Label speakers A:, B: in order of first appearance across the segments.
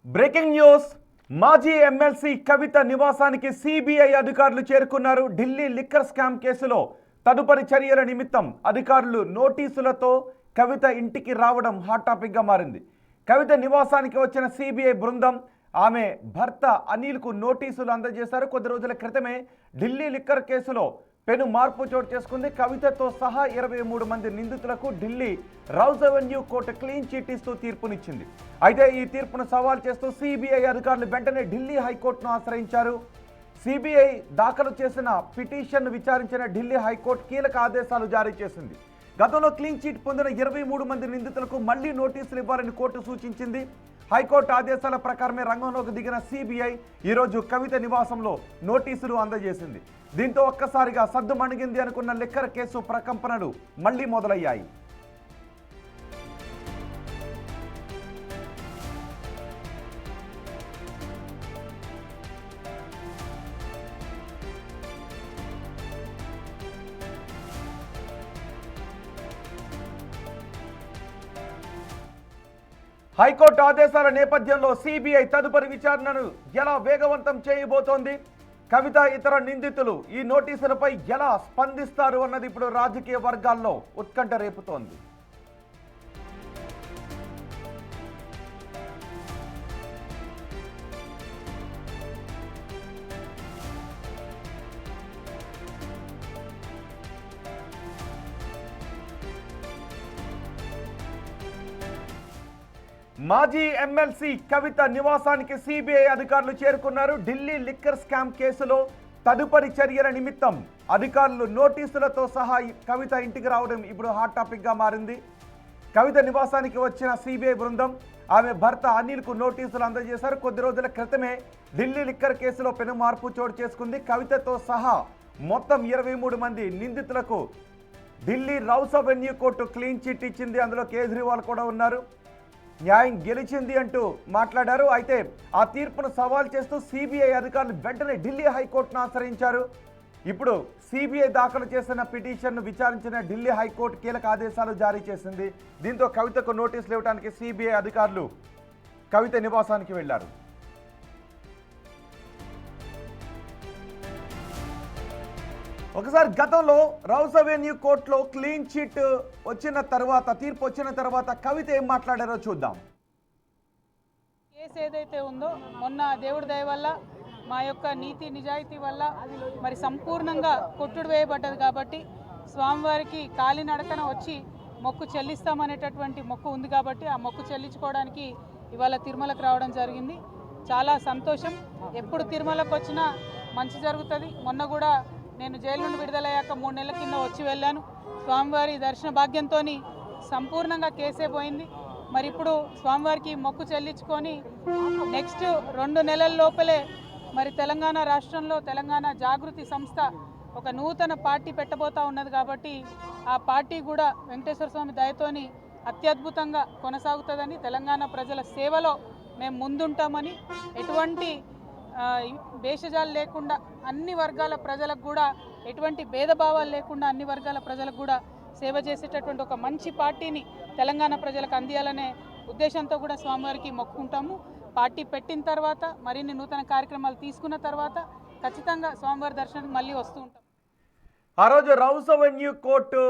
A: Breaking news. మాజీ MLC కవిత నివాసానికి CBI అధికారులు చేరుకున్నారు. ఢిల్లీ లిక్కర్ స్కామ్ కేసులో తదుపరి చర్యల నిమిత్తం అధికారులు నోటీసులతో కవిత ఇంటికి రావడం హాట్ టాపిక్గా మారింది. కవిత నివాసానికి వచ్చిన సిబిఐ బృందం ఆమె భర్త అనిల్కు నోటీసులు అందజేశారు. కొద్ది రోజుల క్రితమే ఢిల్లీ లిక్కర్ కేసులో పెను మార్పు చోటు చేసుకుంది. కవితతో సహా 23 మంది నిందితులకు Delhi Rouse Avenue court clean chit ఇస్తూ తీర్పునిచ్చింది. అయితే ఈ తీర్పును సవాల్ చేస్తూ సిబిఐ అధికారులు వెంటనే ఢిల్లీ హైకోర్టును ఆశ్రయించారు. సిబిఐ దాఖలు చేసిన పిటిషన్ను విచారించిన ఢిల్లీ హైకోర్టు కీలక ఆదేశాలు జారీ చేసింది. గతంలో క్లీన్ చిట్ పొందిన 23 మంది నిందితులకు మళ్లీ నోటీసులు ఇవ్వాలని కోర్టు సూచించింది. హైకోర్టు ఆదేశాల ప్రకారమే రంగంలోకి దిగిన సిబిఐ ఈరోజు కవిత నివాసంలో నోటీసులు అందజేసింది. దీంతో ఒక్కసారిగా సద్దు మణిగింది అనుకున్న లిక్కర్ కేసు ప్రకంపనలు మళ్లీ మొదలయ్యాయి. హైకోర్టు ఆదేశాల నేపథ్యంలో సిబిఐ తదుపరి విచారణను ఎలా వేగవంతం చేయబోతోంది? కవిత ఇతర నిందితులు ఈ నోటీసులపై ఎలా స్పందిస్తారు అన్నది ఇప్పుడు రాజకీయ వర్గాల్లో ఉత్కంఠ రేపుతోంది. మాజీ ఎమ్మెల్సీ కవిత నివాసానికి సిబిఐ అధికారులు చేరుకున్నారు. ఢిల్లీ లిక్కర్ స్కామ్ కేసులో తదుపరి చర్యల నిమిత్తం అధికారులు నోటీసులతో సహా కవిత ఇంటికి రావడం ఇప్పుడు హాట్ టాపిక్గా మారింది. కవిత నివాసానికి వచ్చిన సిబిఐ బృందం ఆమె భర్త అనిల్కు నోటీసులు అందజేశారు. కొద్ది రోజుల క్రితమే ఢిల్లీ లిక్కర్ కేసులో పెను మార్పు చోటు చేసుకుంది. కవితతో సహా మొత్తం 23 మంది నిందితులకు Delhi Rouse Avenue court clean chit ఇచ్చింది. అందులో కేజ్రీవాల్ కూడా ఉన్నారు. న్యాయం గెలిచింది అంటూ మాట్లాడారు. అయితే ఆ తీర్పును సవాల్ చేస్తూ సిబిఐ అధికారులు వెంటనే ఢిల్లీ హైకోర్టును ఆశ్రయించారు. ఇప్పుడు సిబిఐ దాఖలు చేసిన పిటిషన్ను విచారించిన ఢిల్లీ హైకోర్టు కీలక ఆదేశాలు జారీ చేసింది. దీంతో కవితకు నోటీసులు ఇవ్వడానికి సిబిఐ అధికారులు కవిత నివాసానికి వెళ్లారు. ఒకసారి గతంలో రౌజ్ అవెన్యూ కోర్టులో క్లీన్ చిట్ వచ్చిన తర్వాత, తీర్పు వచ్చిన తర్వాత కవిత ఏం మాట్లాడారో చూద్దాం.
B: కేసు ఏదైతే ఉందో మొన్న దేవుడి దయ వల్ల మా యొక్క నీతి నిజాయితీ వల్ల మరి సంపూర్ణంగా కొట్టుడు వేయబడ్డది కాబట్టి స్వామివారికి కాలినడకన వచ్చి మొక్కు చెల్లిస్తామనేటటువంటి మొక్కు ఉంది కాబట్టి ఆ మొక్కు చెల్లించుకోవడానికి ఇవాళ తిరుమలకు రావడం జరిగింది. చాలా సంతోషం. ఎప్పుడు తిరుమలకు వచ్చినా మంచి జరుగుతుంది. మొన్న కూడా నేను జైలు నుండి విడుదలయ్యాక 3 నెలల కింద వచ్చి వెళ్ళాను. స్వామివారి దర్శన భాగ్యంతో సంపూర్ణంగా కేసే పోయింది. మరి ఇప్పుడు స్వామివారికి మొక్కు చెల్లించుకొని నెక్స్ట్ 2 నెలల లోపలే మరి తెలంగాణ రాష్ట్రంలో తెలంగాణ జాగృతి సంస్థ ఒక నూతన పార్టీ పెట్టబోతా ఉన్నది కాబట్టి ఆ పార్టీ కూడా వెంకటేశ్వర స్వామి దయతోని అత్యద్భుతంగా కొనసాగుతుందని, తెలంగాణ ప్రజల సేవలో మేము ముందుంటామని, ఎటువంటి భేషజాలు లేకుండా అన్ని వర్గాల ప్రజలకు కూడా, ఎటువంటి భేదభావాలు లేకుండా అన్ని వర్గాల ప్రజలకు కూడా సేవ చేసేటటువంటి ఒక మంచి పార్టీని తెలంగాణ ప్రజలకు అందియాలనే ఉద్దేశంతో కూడా స్వామివారికి మొక్కుకుంటాము. పార్టీ పెట్టిన తర్వాత మరిన్ని నూతన కార్యక్రమాలు తీసుకున్న తర్వాత ఖచ్చితంగా స్వామివారి దర్శనానికి మళ్ళీ వస్తూ ఉంటాం.
A: ఆ రోజు Rouse Avenue court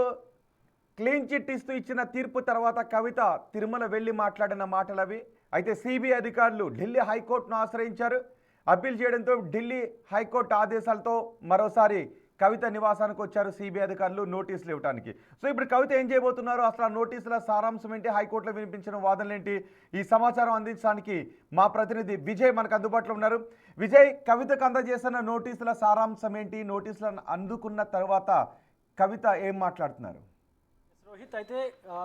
A: clean chit ఇస్తూ ఇచ్చిన తీర్పు తర్వాత కవిత తిరుమల వెళ్ళి మాట్లాడిన మాటలు అవి. అయితే సిబిఐ అధికారులు ఢిల్లీ హైకోర్టును ఆశ్రయించారు. అప్పీల్ చేయడంతో ఢిల్లీ హైకోర్టు ఆదేశాలతో మరోసారి కవిత నివాసానికి వచ్చారు సిబిఐ అధికారులు నోటీసులు ఇవ్వడానికి. సో ఇప్పుడు కవిత ఏం చేయబోతున్నారు, అసలు ఆ నోటీసుల సారాంశం ఏంటి, హైకోర్టులో వినిపించిన వాదనలు ఏంటి, ఈ సమాచారం అందించడానికి మా ప్రతినిధి విజయ్ మనకు అందుబాటులో ఉన్నారు. విజయ్, కవితకు అందజేసిన నోటీసుల సారాంశం ఏంటి, నోటీసులను అందుకున్న తర్వాత కవిత ఏం మాట్లాడుతున్నారు?
C: రోహిత్, అయితే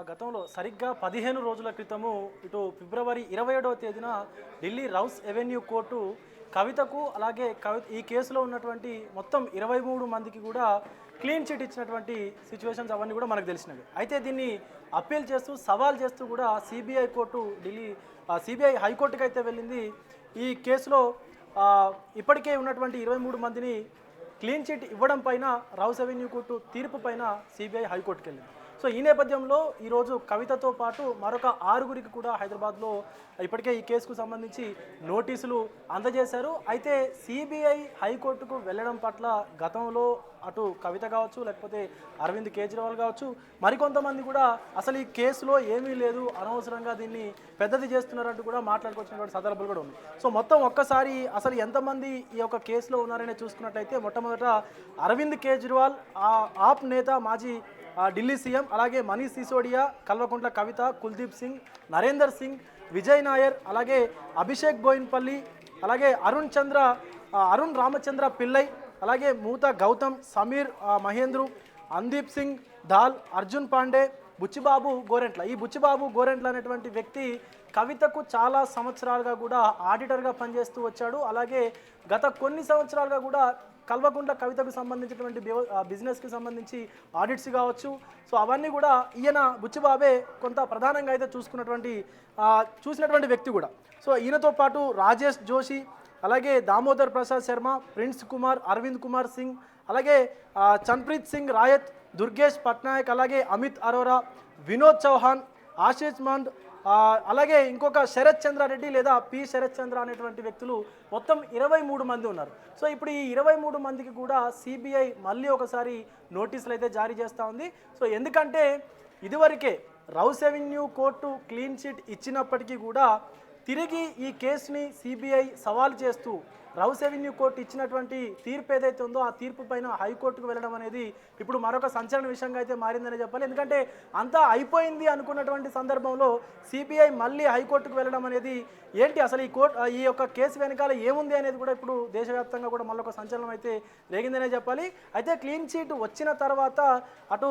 C: గతంలో సరిగ్గా 15 రోజుల క్రితము ఇటు ఫిబ్రవరి 27వ తేదీన ఢిల్లీ రౌజ్ అవెన్యూ కోర్టు కవితకు అలాగే ఈ కేసులో ఉన్నటువంటి మొత్తం 23 మందికి కూడా క్లీన్ చిట్ ఇచ్చినటువంటి సిచ్యువేషన్స్ అవన్నీ కూడా మనకు తెలిసినవి. అయితే దీన్ని అప్పీల్ చేస్తూ సవాల్ చేస్తూ కూడా సిబిఐ కోర్టు సిబిఐ హైకోర్టుకి అయితే వెళ్ళింది. ఈ కేసులో ఇప్పటికే ఉన్నటువంటి 23 మందిని క్లీన్ చిట్ ఇవ్వడం పైన రౌజ్ అవెన్యూ కోర్టు తీర్పు పైన సిబిఐ హైకోర్టుకి వెళ్ళింది. సో ఈ నేపథ్యంలో ఈరోజు కవితతో పాటు మరొక 6గురికి కూడా హైదరాబాద్లో ఇప్పటికే ఈ కేసుకు సంబంధించి నోటీసులు అందజేశారు. అయితే సిబిఐ హైకోర్టుకు వెళ్ళడం పట్ల గతంలో అటు కవిత కావచ్చు, లేకపోతే అరవింద్ కేజ్రీవాల్ కావచ్చు, మరికొంతమంది కూడా అసలు ఈ కేసులో ఏమీ లేదు, అనవసరంగా దీన్ని పెద్దది చేస్తున్నారంటూ కూడా మాట్లాడుకొచ్చినటువంటి సందర్భాలు కూడా ఉంది. సో మొత్తం ఒక్కసారి అసలు ఎంతమంది ఈ యొక్క కేసులో ఉన్నారనే చూసుకున్నట్లయితే మొట్టమొదట అరవింద్ కేజ్రీవాల్, ఆప్ నేత, మాజీ ఢిల్లీ సీఎం, అలాగే మనీష్ సిసోడియా, కల్వకుంట్ల కవిత, కుల్దీప్ సింగ్, నరేందర్ సింగ్, విజయ్ నాయర్, అలాగే అభిషేక్ బోయిన్పల్లి, అలాగే అరుణ్ రామచంద్ర పిల్లై, అలాగే మూతా గౌతమ్, సమీర్ మహేంద్రు, అందీప్ సింగ్ దాల్, అర్జున్ పాండే, బుచ్చిబాబు గోరెంట్ల. ఈ బుచ్చిబాబు గోరెంట్ల అనేటువంటి వ్యక్తి కవితకు చాలా సంవత్సరాలుగా కూడా ఆడిటర్గా పనిచేస్తూ వచ్చాడు. అలాగే గత కొన్ని సంవత్సరాలుగా కూడా కల్వకుంట్ల కవితకు సంబంధించినటువంటి బిజినెస్కి సంబంధించి ఆడిట్స్ కావచ్చు, సో అవన్నీ కూడా ఈయన బుచ్చిబాబే కొంత ప్రధానంగా అయితే చూసినటువంటి వ్యక్తి కూడా. సో ఈయనతో పాటు రాజేష్ జోషి, అలాగే దామోదర్ ప్రసాద్ శర్మ, ప్రిన్స్ కుమార్, అరవింద్ కుమార్ సింగ్, అలాగే చన్ప్రీత్ సింగ్ రాయత్, దుర్గేష్ పట్నాయక్, అలాగే అమిత్ అరోరా, వినోద్ చౌహాన్, ఆశీష్ మండ్, అలాగే ఇంకొక శరత్ చంద్రారెడ్డి లేదా పి శరత్ చంద్ర అనేటువంటి వ్యక్తులు మొత్తం 23 మంది ఉన్నారు. సో ఇప్పుడు ఈ 23 మందికి కూడా సిబిఐ మళ్ళీ ఒకసారి నోటీసులు అయితే జారీ చేస్తూ ఉంది. సో ఎందుకంటే ఇదివరకే rows avenue court clean chit ఇచ్చినప్పటికీ కూడా తిరిగి ఈ కేసుని సిబిఐ సవాల్ చేస్తూ రౌస్ అవెన్యూ కోర్టు ఇచ్చినటువంటి తీర్పు ఏదైతే ఉందో ఆ తీర్పు పైన హైకోర్టుకు వెళ్ళడం అనేది ఇప్పుడు మరొక సంచలన విషయంగా అయితే మారిందని చెప్పాలి. ఎందుకంటే అంతా అయిపోయింది అనుకున్నటువంటి సందర్భంలో సిబిఐ మళ్ళీ హైకోర్టుకు వెళ్ళడం అనేది ఏంటి, అసలు ఈ యొక్క కేసు వెనకాల ఏముంది అనేది కూడా ఇప్పుడు దేశవ్యాప్తంగా కూడా మళ్ళొక సంచలనం అయితే రేగిందనే చెప్పాలి. అయితే క్లీన్ చీట్ వచ్చిన తర్వాత అటు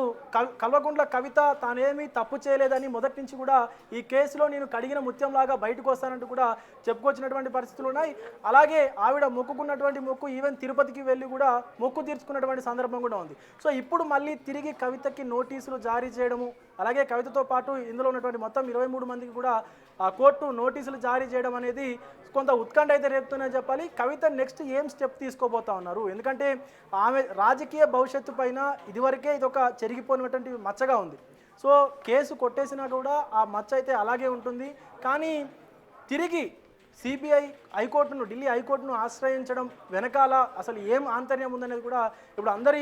C: కల్వకుంట్ల కవిత తానేమీ తప్పు చేయలేదని మొదటి నుంచి కూడా ఈ కేసులో నేను కడిగిన ముత్యంలాగా బయటకు వస్తానంటూ కూడా చెప్పుకొచ్చినటువంటి పరిస్థితులు ఉన్నాయి. అలాగే ఆవిడ మొక్కుకున్నటువంటి మొక్కు ఈవెన్ తిరుపతికి వెళ్ళి కూడా మొక్కు తీర్చుకున్నటువంటి సందర్భం కూడా ఉంది. సో ఇప్పుడు మళ్ళీ తిరిగి కవితకి నోటీసులు జారీ చేయడము, అలాగే కవితతో పాటు ఇందులో ఉన్నటువంటి మొత్తం 23 మందికి కూడా కోర్టు నోటీసులు జారీ చేయడం అనేది కొంత ఉత్కంఠ అయితే రేపుతుందని చెప్పాలి. కవిత నెక్స్ట్ ఏం స్టెప్ తీసుకోబోతా ఉన్నారు, ఎందుకంటే ఆమె రాజకీయ భవిష్యత్తు పైన ఇదివరకే ఇది ఒక చెరిగిపోయినటువంటి మచ్చగా ఉంది. సో కేసు కొట్టేసినా కూడా ఆ మచ్చ అయితే అలాగే ఉంటుంది. కానీ తిరిగి సిబిఐ ఢిల్లీ హైకోర్టును ఆశ్రయించడం వెనకాల అసలు ఏం ఆంతర్యం ఉందనేది కూడా ఇప్పుడు అందరి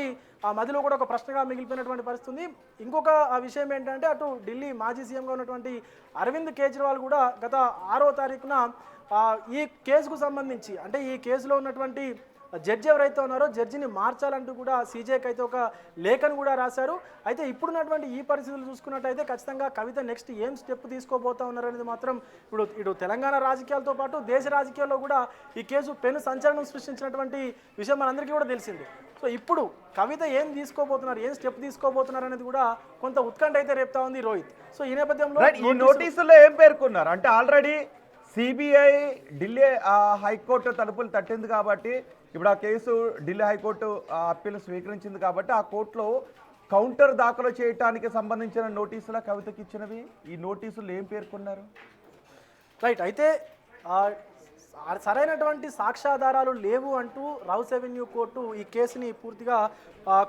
C: మధ్యలో కూడా ఒక ప్రశ్నగా మిగిలిపోయినటువంటి పరిస్థితి ఉంది. ఇంకొక విషయం ఏంటంటే అటు ఢిల్లీ మాజీ సీఎంగా ఉన్నటువంటి అరవింద్ కేజ్రీవాల్ కూడా గత 6వ తారీఖున ఈ కేసుకు సంబంధించి, అంటే ఈ కేసులో ఉన్నటువంటి జడ్జి ఎవరైతే ఉన్నారో జడ్జిని మార్చాలంటూ కూడా సీజేకి అయితే ఒక లేఖను కూడా రాశారు. అయితే ఇప్పుడున్నటువంటి ఈ పరిస్థితులు చూసుకున్నట్టయితే ఖచ్చితంగా కవిత నెక్స్ట్ ఏం స్టెప్ తీసుకోబోతా ఉన్నారనేది మాత్రం ఇటు తెలంగాణ రాజకీయాలతో పాటు దేశ రాజకీయాల్లో కూడా ఈ కేసు పెను సంచలనం సృష్టించినటువంటి విషయం మనందరికీ కూడా తెలిసింది. సో ఇప్పుడు కవిత ఏం తీసుకోబోతున్నారు, ఏం స్టెప్ తీసుకోబోతున్నారు అనేది కూడా కొంత ఉత్కంఠ అయితే రేపుతా ఉంది రోహిత్. సో ఈ నేపథ్యంలో
A: ఈ నోటీసుల్లో ఏం పేర్కొన్నారు అంటే ఆల్రెడీ సిబిఐ ఢిల్లీ హైకోర్టు తలుపులు తట్టింది కాబట్టి ఇప్పుడు ఆ కేసు ఢిల్లీ హైకోర్టు అప్పీలు స్వీకరించింది కాబట్టి ఆ కోర్టులో కౌంటర్ దాఖలు చేయడానికి సంబంధించిన నోటీసుల కవితకి ఇచ్చినవి. ఈ నోటీసులు ఏం పేర్కొన్నారు?
C: రైట్, అయితే సరైనటువంటి సాక్ష్యాధారాలు లేవు అంటూ రౌస్ అవెన్యూ కోర్టు ఈ కేసుని పూర్తిగా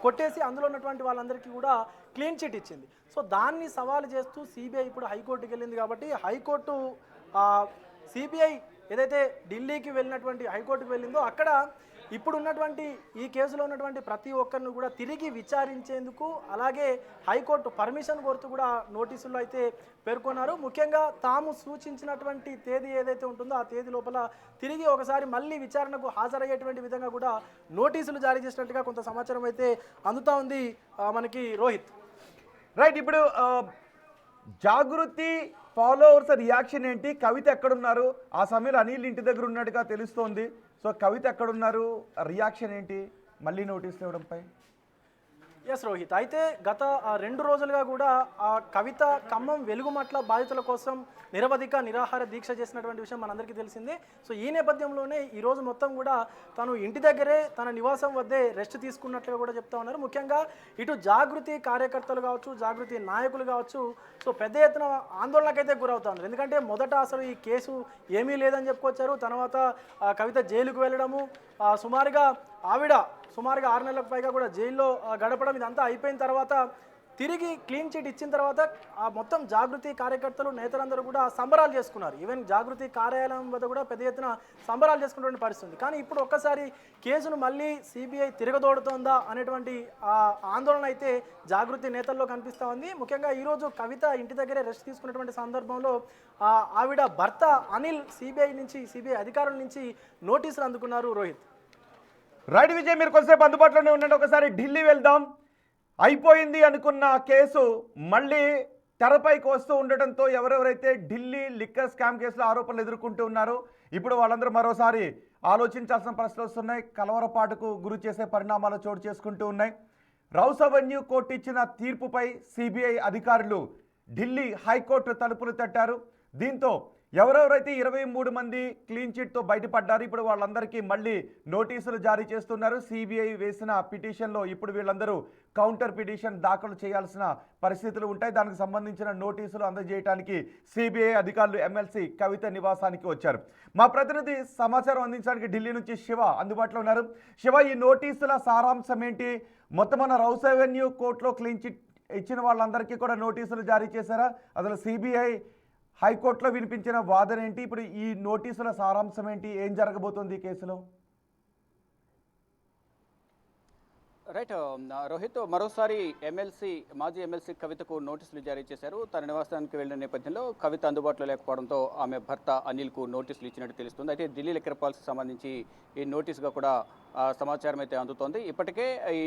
C: కొట్టేసి అందులో ఉన్నటువంటి వాళ్ళందరికీ కూడా క్లీన్ చిట్ ఇచ్చింది. సో దాన్ని సవాలు చేస్తూ సిబిఐ ఇప్పుడు హైకోర్టుకి వెళ్ళింది కాబట్టి హైకోర్టు సిబిఐ ఏదైతే ఢిల్లీకి వెళ్ళినటువంటి హైకోర్టుకు వెళ్ళిందో అక్కడ ఇప్పుడు ఉన్నటువంటి ఈ కేసులో ఉన్నటువంటి ప్రతి ఒక్కరిని కూడా తిరిగి విచారించేందుకు అలాగే హైకోర్టు పర్మిషన్ కోరుతూ కూడా నోటీసుల్లో అయితే పేర్కొన్నారు. ముఖ్యంగా తాము సూచించినటువంటి తేదీ ఏదైతే ఉంటుందో ఆ తేదీ లోపల తిరిగి ఒకసారి మళ్ళీ విచారణకు హాజరయ్యేటువంటి విధంగా కూడా నోటీసులు జారీ చేసినట్టుగా కొంత సమాచారం అయితే అందుతా ఉంది మనకి రోహిత్.
A: రైట్, ఇప్పుడు జాగృతి ఫాలోవర్స్ రియాక్షన్ ఏంటి? కవిత ఎక్కడున్నారు? ఆ సమయంలో అనిల్ ఇంటి దగ్గర ఉన్నట్టుగా తెలుస్తోంది. సో కవిత ఎక్కడున్నారు, రియాక్షన్ ఏంటి మళ్ళీ నోటీసులు ఇవ్వడంపై?
C: ఎస్ రోహిత్, అయితే గత 2 రోజులుగా కూడా కవిత ఖమ్మం వెలుగుమట్ల బాధితుల కోసం నిరవధిక నిరాహార దీక్ష చేసినటువంటి విషయం మనందరికీ తెలిసిందే. సో ఈ నేపథ్యంలోనే ఈరోజు మొత్తం కూడా తను ఇంటి దగ్గరే తన నివాసం వద్దే రెస్ట్ తీసుకున్నట్లుగా కూడా చెప్తా ఉన్నారు. ముఖ్యంగా ఇటు జాగృతి కార్యకర్తలు కావచ్చు, జాగృతి నాయకులు కావచ్చు, సో పెద్ద ఎత్తున ఆందోళనకైతే గురవుతా ఉన్నారు. ఎందుకంటే మొదట అసలు ఈ కేసు ఏమీ లేదని చెప్పుకొచ్చారు. తర్వాత కవిత జైలుకు వెళ్ళడము, సుమారుగా 6 నెలలకు పైగా కూడా జైల్లో గడపడం, ఇదంతా అయిపోయిన తర్వాత తిరిగి క్లీన్ చిట్ ఇచ్చిన తర్వాత ఆ మొత్తం జాగృతి కార్యకర్తలు నేతలందరూ కూడా సంబరాలు చేసుకున్నారు. ఈవెన్ జాగృతి కార్యాలయం వద్ద కూడా పెద్ద ఎత్తున సంబరాలు చేసుకున్నటువంటి పరిస్థితి ఉంది. కానీ ఇప్పుడు ఒక్కసారి కేసును మళ్ళీ సిబిఐ తిరగదోడుతోందా అనేటువంటి ఆందోళన అయితే జాగృతి నేతల్లో కనిపిస్తూ ఉంది. ముఖ్యంగా ఈరోజు కవిత ఇంటి దగ్గరే రెస్ట్ తీసుకున్నటువంటి సందర్భంలో ఆవిడ భర్త అనిల్ సిబిఐ అధికారుల నుంచి నోటీసులు అందుకున్నారు. రోహిత్
A: రైట్ విజయ్, మీరు కొంతసేపు అందుబాటులోనే ఉండండి. ఒకసారి ఢిల్లీ వెళ్దాం. అయిపోయింది అనుకున్న కేసు మళ్ళీ తెరపైకి వస్తూ ఉండటంతో ఎవరెవరైతే ఢిల్లీ లిక్కర్ స్కామ్ కేసులో ఆరోపణలు ఎదుర్కొంటూ ఉన్నారో ఇప్పుడు వాళ్ళందరూ మరోసారి ఆలోచించాల్సిన ప్రశ్నలు వస్తున్నాయి. కలవరపాటుకు గురి చేసే పరిణామాలు చోటు చేసుకుంటూ ఉన్నాయి. రౌస్ అవెన్యూ కోర్టు ఇచ్చిన తీర్పుపై సిబిఐ అధికారులు ఢిల్లీ హైకోర్టు తలుపులు తట్టారు. దీంతో ఎవరెవరైతే 23 మంది క్లీన్ చిట్తో బయటపడ్డారు ఇప్పుడు వాళ్ళందరికీ మళ్ళీ నోటీసులు జారీ చేస్తున్నారు. సిబిఐ వేసిన పిటిషన్లో ఇప్పుడు వీళ్ళందరూ కౌంటర్ పిటిషన్ దాఖలు చేయాల్సిన పరిస్థితులు ఉంటాయి. దానికి సంబంధించిన నోటీసులు అందజేయడానికి సిబిఐ అధికారులు ఎమ్మెల్సీ కవిత నివాసానికి వచ్చారు. మా ప్రతినిధి సమాచారం అందించడానికి ఢిల్లీ నుంచి శివ అందుబాటులో ఉన్నారు. శివ, ఈ నోటీసుల సారాంశం ఏంటి? మొత్తం మన రౌస్ అవెన్యూ కోర్టులో క్లీన్ చిట్ ఇచ్చిన వాళ్ళందరికీ కూడా నోటీసులు జారీ చేశారా? అసలు సిబిఐ హైకోర్టులో వినిపించిన వాదన ఏంటి? ఇప్పుడు ఈ నోటీసుల సారాంశం ఏంటి? ఏం జరగబోతోంది ఈ కేసులో?
D: రైట్ రోహిత్, మరోసారి మాజీ ఎమ్మెల్సీ కవితకు నోటీసులు జారీ చేశారు. తన నివాసానికి వెళ్లిన నేపథ్యంలో కవిత అందుబాటులో లేకపోవడంతో ఆమె భర్త అనిల్కు నోటీసులు ఇచ్చినట్టు తెలుస్తుంది. అయితే ఢిల్లీ లిక్కర్ పాలసీకి సంబంధించి ఈ నోటీసుగా కూడా సమాచారం అయితే అందుతోంది. ఇప్పటికే ఈ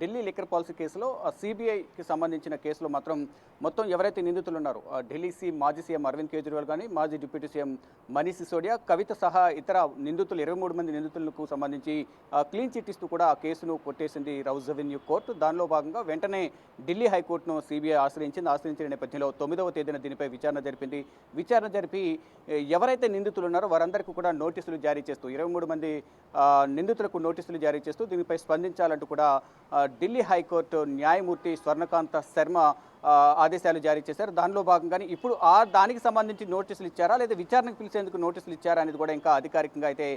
D: ఢిల్లీ లిక్కర్ పాలసీ కేసులో సిబిఐకి సంబంధించిన కేసులో మాత్రం మొత్తం ఎవరైతే నిందితులు ఉన్నారో ఢిల్లీ మాజీ సీఎం అరవింద్ కేజ్రీవాల్ కానీ, మాజీ డిప్యూటీ సీఎం మనీష్ సిసోడియా, కవిత సహా ఇతర నిందితులు 23 మంది నిందితులకు సంబంధించి క్లీన్ చిట్ ఇస్తూ కూడా ఆ కేసును కొట్టేసింది రౌస్ అవెన్యూ కోర్టు. దానిలో భాగంగా వెంటనే ఢిల్లీ హైకోర్టును సిబిఐ ఆశ్రయించిన నేపథ్యంలో 9వ తేదీన దీనిపై విచారణ జరిపి ఎవరైతే నిందితులు ఉన్నారో వారందరికీ కూడా నోటీసులు జారీ చేస్తూ 23 మంది నిందితులకు నోటీసులు జారీ చేస్తూ దీనిపై స్పందించాలంటూ కూడా ఢిల్లీ హైకోర్టు న్యాయమూర్తి స్వర్ణకాంత శర్మ ఆదేశాలు జారీ చేశారు. దానిలో భాగంగానే ఇప్పుడు దానికి సంబంధించి నోటీసులు ఇచ్చారా లేదా విచారణకు పిలిచేందుకు నోటీసులు ఇచ్చారా అనేది కూడా ఇంకా అధికారికంగా అయితే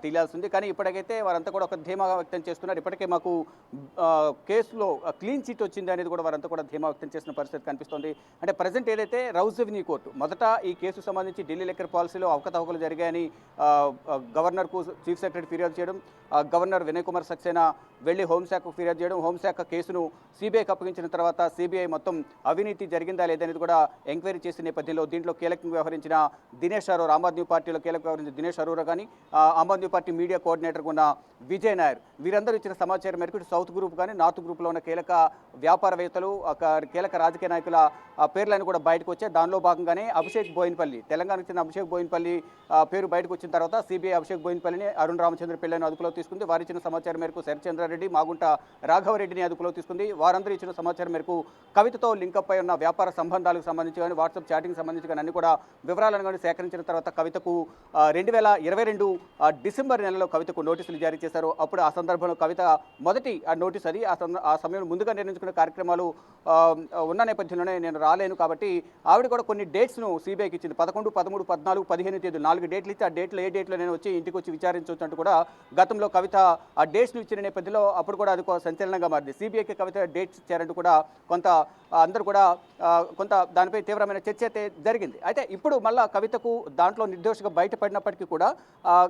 D: తెలియాల్సింది. కానీ ఇప్పటికైతే వారంతా కూడా ఒక ధీమా వ్యక్తం చేస్తున్నారు. ఇప్పటికే మాకు కేసులో క్లీన్ చిట్ వచ్చింది అనేది కూడా వారంతా కూడా ధీమా వ్యక్తం చేసిన పరిస్థితి కనిపిస్తుంది. అంటే ప్రజెంట్ ఏదైతే రౌస్ అవెన్యూ కోర్టు మొదట ఈ కేసు సంబంధించి ఢిల్లీ లిక్కర్ పాలసీలో అవకతవకలు జరిగాయని గవర్నర్కు చీఫ్ సెక్రటరీ ఫిర్యాదు చేయడం, గవర్నర్ వినయ్ కుమార్ సక్సేనా వెళ్లి హోంశాఖకు ఫిర్యాదు చేయడం, హోంశాఖ కేసును సిబిఐకి అప్పగించిన తర్వాత సిబిఐ మొత్తం అవినీతి జరిగిందా లేదనేది కూడా ఎంక్వైరీ చేసిన నేపథ్యంలో దీంట్లో కీలకంగా వ్యవహరించిన దినేష్ అరోరా, ఆమ్ ఆద్మీ పార్టీలో కీలకంగా వ్యవహరించిన దినేష్ అరోరా కానీ, ఆమ్ ఆద్మీ పార్టీ మీడియా కోఆర్డినేటర్గా ఉన్న విజయ్ నాయర్, వీరందరూ ఇచ్చిన సమాచారం మేరకు సౌత్ గ్రూప్ కానీ నార్త్ గ్రూప్లో ఉన్న కీలక వ్యాపారవేత్తలు, కీలక రాజకీయ నాయకుల పేర్లను కూడా బయటకు వచ్చాయి. దానిలో భాగంగానే అభిషేక్ బోయిన్పల్లి, తెలంగాణకు చెందిన అభిషేక్ బోయిన్పల్లి పేరు బయటకు వచ్చిన తర్వాత సిబిఐ అభిషేక్ బోయిన్పల్లిని, అరుణ్ రామచంద్ర పిల్లని అదుపులో తీసుకుంది. వారు ఇచ్చిన సమాచారం మేరకు శరచంద్రారెడ్డి, మాగుంట రాఘవరెడ్డిని అదుపులో తీసుకుంది. వారందరూ ఇచ్చిన సమాచారం మేరకు కవితతో లింకప్ అయి ఉన్న వ్యాపార సంబంధాలకు సంబంధించి కానీ, వాట్సాప్ చాటింగ్ సంబంధించి కానీ అన్ని కూడా వివరాలను కానీ సేకరించిన తర్వాత కవితకు 2022 డిసెంబర్ నెలలో కవితకు నోటీసులు జారీ చేశారు. అప్పుడు ఆ సందర్భంలో కవిత మొదటి నోటీస్ అది ఆ సమయంలో ముందుగా నిర్ణయించుకున్న కార్యక్రమాలు ఉన్న నేపథ్యంలోనే నేను రాలేను కాబట్టి ఆవిడ కూడా కొన్ని డేట్స్ను సిబిఐకి ఇచ్చింది. 11, 13, 14, 15 తేదీ 4 డేట్లు ఇచ్చి ఆ డేట్లో ఏ డేట్లో నేను వచ్చి ఇంటికి వచ్చి విచారించవచ్చు కూడా గతంలో కవిత ఆ డేట్స్ను ఇచ్చిన నేపథ్యంలో అప్పుడు కూడా అది సంచలనంగా మారింది. సిబిఐకి కవిత డేట్స్ ఇచ్చారంటూ కూడా అందరూ కూడా కొంత దానిపై తీవ్రమైన చర్చ అయితే జరిగింది. అయితే ఇప్పుడు మళ్ళా కవితకు దాంట్లో నిర్దోషిగా బయటపడినప్పటికీ కూడా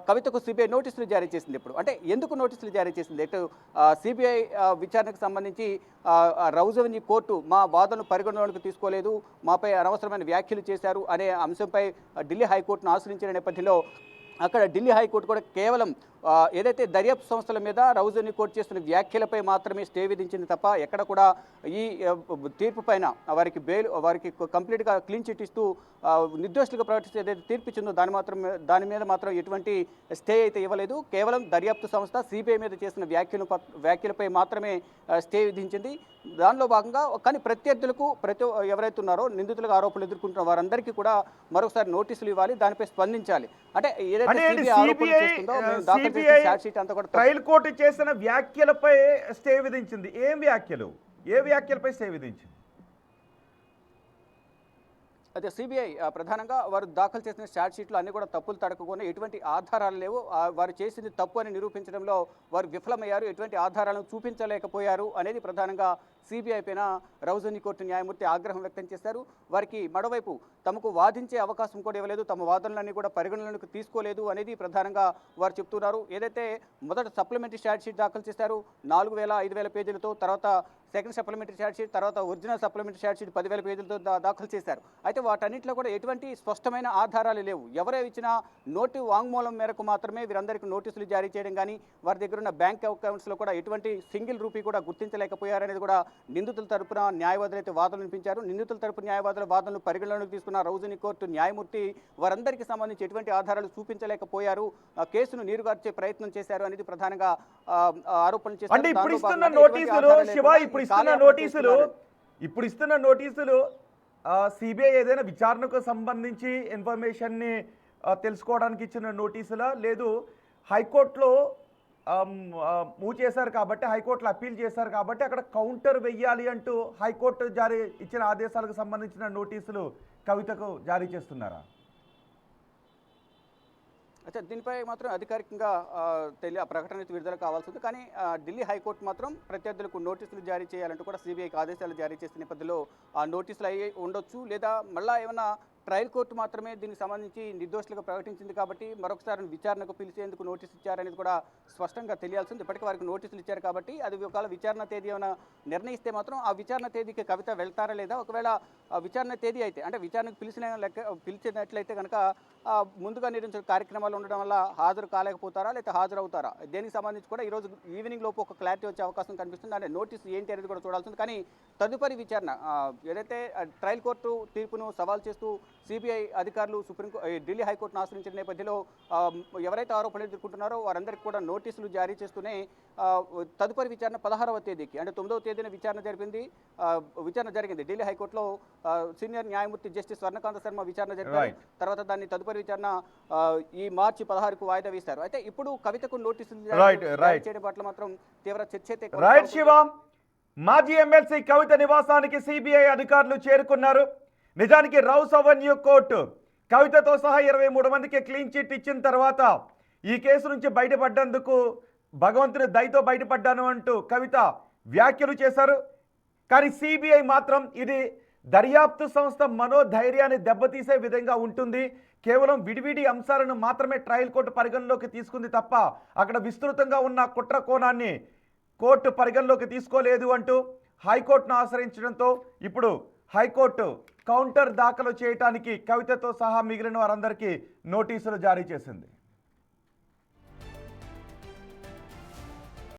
D: కవితకు సిబిఐ నోటీసులు జారీ చేసింది. ఇప్పుడు అంటే ఎందుకు నోటీసులు జారీ చేసింది? ఇటు సిబిఐ విచారణకు సంబంధించి రౌస్ అవెన్యూ కోర్టు మా వాదనలు పరిగణలోకి తీసుకోలేదు, మాపై అనవసరమైన వ్యాఖ్యలు చేశారు అనే అంశంపై ఢిల్లీ హైకోర్టును ఆశ్రయించిన నేపథ్యంలో అక్కడ ఢిల్లీ హైకోర్టు కూడా కేవలం ఏదైతే దర్యాప్తు సంస్థల మీద రౌస్ అవెన్యూ కోర్టు చేస్తున్న వ్యాఖ్యలపై మాత్రమే స్టే విధించింది తప్ప ఎక్కడ కూడా ఈ తీర్పు పైన వారికి కంప్లీట్గా క్లీన్ చిట్ ఇస్తూ నిర్దోషులుగా ప్రకటిస్తే ఏదైతే తీర్పు ఇచ్చిందో దాని మీద మాత్రం ఎటువంటి స్టే అయితే ఇవ్వలేదు. కేవలం దర్యాప్తు సంస్థ సిబిఐ మీద చేసిన వ్యాఖ్యలపై మాత్రమే స్టే విధించింది. దానిలో భాగంగా కానీ ప్రత్యర్థులకు ఎవరైతే ఉన్నారో నిందితులుగా ఆరోపణలు ఎదుర్కొంటున్న వారందరికీ కూడా మరొకసారి నోటీసులు ఇవ్వాలి, దానిపై స్పందించాలి. అంటే
A: ట్రయల్ కోర్టు చేసిన వ్యాఖ్యలపై స్టే విధించింది. ఏ వ్యాఖ్యలపై స్టే విధించింది?
D: అదే సిబిఐ ప్రధానంగా వారు దాఖలు చేసిన ఛార్జ్ షీట్లు అన్ని కూడా తప్పులు తడకకుండా ఎటువంటి ఆధారాలు లేవు, వారు చేసింది తప్పు అని నిరూపించడంలో వారు విఫలమయ్యారు, ఎటువంటి ఆధారాలను చూపించలేకపోయారు అనేది ప్రధానంగా సిబిఐ పైన రౌజని కోర్టు న్యాయమూర్తి ఆగ్రహం వ్యక్తం చేశారు. వారికి మరోవైపు తమకు వాదించే అవకాశం కూడా ఇవ్వలేదు, తమ వాదనలన్నీ కూడా పరిగణనలోకి తీసుకోలేదు అనేది ప్రధానంగా వారు చెప్తున్నారు. ఏదైతే మొదట సప్లిమెంటరీ ఛార్జ్షీట్ దాఖలు చేశారు 4,000-5,000 పేజీలతో, తర్వాత సెకండ్ సప్లిమెంటరీ ఛార్జ్షీట్, తర్వాత ఒరిజినల్ సప్లిమెంటరీ ఛార్జ్షీట్ 10,000 పేజీలతో దాఖలు చేశారు. అయితే వాటన్నింటిలో కూడా ఎటువంటి స్పష్టమైన ఆధారాలు లేవు. ఎవరే ఇచ్చిన నోటు వాంగ్మూలం మేరకు మాత్రమే వీరందరికీ నోటీసులు జారీ చేయడం కానీ, వారి దగ్గర ఉన్న బ్యాంక్ అకౌంట్స్లో కూడా ఎటువంటి సింగిల్ రూపీ కూడా గుర్తించలేకపోయారనేది కూడా నిందితుల తరపున న్యాయవాదులు అయితే వాదనలు వినిపించారు. నిందితుల తరపు న్యాయవాదుల వాదనలు పరిగణలోకి తీసుకున్న రౌజని కోర్టు న్యాయమూర్తి వారందరికీ సంబంధించి ఎటువంటి ఆధారాలు చూపించలేకపోయారు, కేసును నీరుగార్చే ప్రయత్నం చేశారు అనేది ప్రధానంగా ఆరోపణలు చేశారు.
A: అంటే ఇప్పుడు ఇస్తున్న నోటీసులు శివ, ఇప్పుడు ఇస్తున్న నోటీసులు సిబిఐ ఏదైనా విచారణకు సంబంధించి ఇన్ఫర్మేషన్ని తెలుసుకోవడానికి ఇచ్చిన నోటీసులా, లేదు హైకోర్టులో మూవ్ చేశారు కాబట్టి, హైకోర్టులో అప్పీల్ చేశారు కాబట్టి అక్కడ కౌంటర్ వెయ్యాలి అంటూ హైకోర్టు ఇచ్చిన ఆదేశాలకు సంబంధించిన నోటీసులు కవితకు జారీ చేస్తున్నారా?
D: అయితే దీనిపై మాత్రం అధికారికంగా ప్రకటన విడుదల కావాల్సి ఉంది. కానీ ఢిల్లీ హైకోర్టు మాత్రం ప్రత్యర్థులకు నోటీసులు జారీ చేయాలంటూ కూడా సిబిఐకి ఆదేశాలు జారీ చేసిన నేపథ్యంలో ఆ నోటీసులు అయ్యి ఉండొచ్చు, లేదా మళ్ళీ ఏమన్నా ట్రయల్ కోర్టు మాత్రమే దీనికి సంబంధించి నిర్దోషులుగా ప్రకటించింది కాబట్టి మరొకసారి విచారణకు పిలిచేందుకు నోటీసు ఇచ్చారనేది కూడా స్పష్టంగా తెలియాల్సింది. ఇప్పటికీ వారికి నోటీసులు ఇచ్చారు కాబట్టి అది ఒకవేళ విచారణ తేదీ ఏమైనా నిర్ణయిస్తే మాత్రం ఆ విచారణ తేదీకి కవిత వెళ్తారా లేదా, ఒకవేళ విచారణ తేదీ అయితే అంటే విచారణకు పిలిచినట్లయితే కనుక ముందుగా నిర్ణయించిన కార్యక్రమాలు ఉండడం వల్ల హాజరు కాలేకపోతారా లేదా హాజరవుతారా, దేనికి సంబంధించి కూడా ఈరోజు ఈవినింగ్ లోపు ఒక క్లారిటీ వచ్చే అవకాశం కనిపిస్తుంది. అంటే నోటీసు ఏంటి అనేది కూడా చూడాల్సింది. కానీ తదుపరి విచారణ ఏదైతే ట్రయల్ కోర్టు తీర్పును సవాల్ చేస్తూ సిబిఐ అధికారులు ఢిల్లీ హైకోర్టును ఆశ్రయించిన నేపథ్యంలో ఎవరైతే ఆరోపణలు ఎదుర్కొంటున్నారో వారందరికీ కూడా నోటీసులు జారీ చేస్తూనే తదుపరి విచారణ 16వ తేదీకి అంటే 9వ తేదీన విచారణ జరిగింది ఢిల్లీ హైకోర్టులో. సీనియర్ న్యాయమూర్తి జస్టిస్ స్వర్ణకాంత శర్మ విచారణ జరిపారు. తర్వాత దాన్ని తదుపరి విచారణ ఈ మార్చి 16కు వాయిదా వేశారు. అయితే ఇప్పుడు కవితకు నోటీసులు జారీ చేయడం పట్ల మాత్రం తీవ్ర చర్చ అయితే
A: మాజీ ఎమ్మెల్సీ కవిత నివాసానికి సిబిఐ అధికారులు చేరుకున్నారు. నిజానికి రౌస్ అవెన్యూ కోర్టు కవితతో సహా 23 మందికి క్లీన్ చిట్ ఇచ్చిన తర్వాత ఈ కేసు నుంచి బయటపడ్డందుకు భగవంతుని దయతో బయటపడ్డాను అంటూ కవిత వ్యాఖ్యలు చేశారు. కానీ సిబిఐ మాత్రం ఇది దర్యాప్తు సంస్థ మనోధైర్యాన్ని దెబ్బతీసే విధంగా ఉంటుంది, కేవలం విడివిడి అంశాలను మాత్రమే ట్రయల్ కోర్టు పరిగణలోకి తీసుకుంది తప్ప అక్కడ విస్తృతంగా ఉన్న కుట్ర కోణాన్ని కోర్టు పరిగణలోకి తీసుకోలేదు అంటూ హైకోర్టును ఆశ్రయించడంతో ఇప్పుడు హైకోర్టు కౌంటర్ దాఖలు చేయడానికి కవితతో సహా మిగిలిన వారందరికీ నోటీసులు జారీ చేసింది.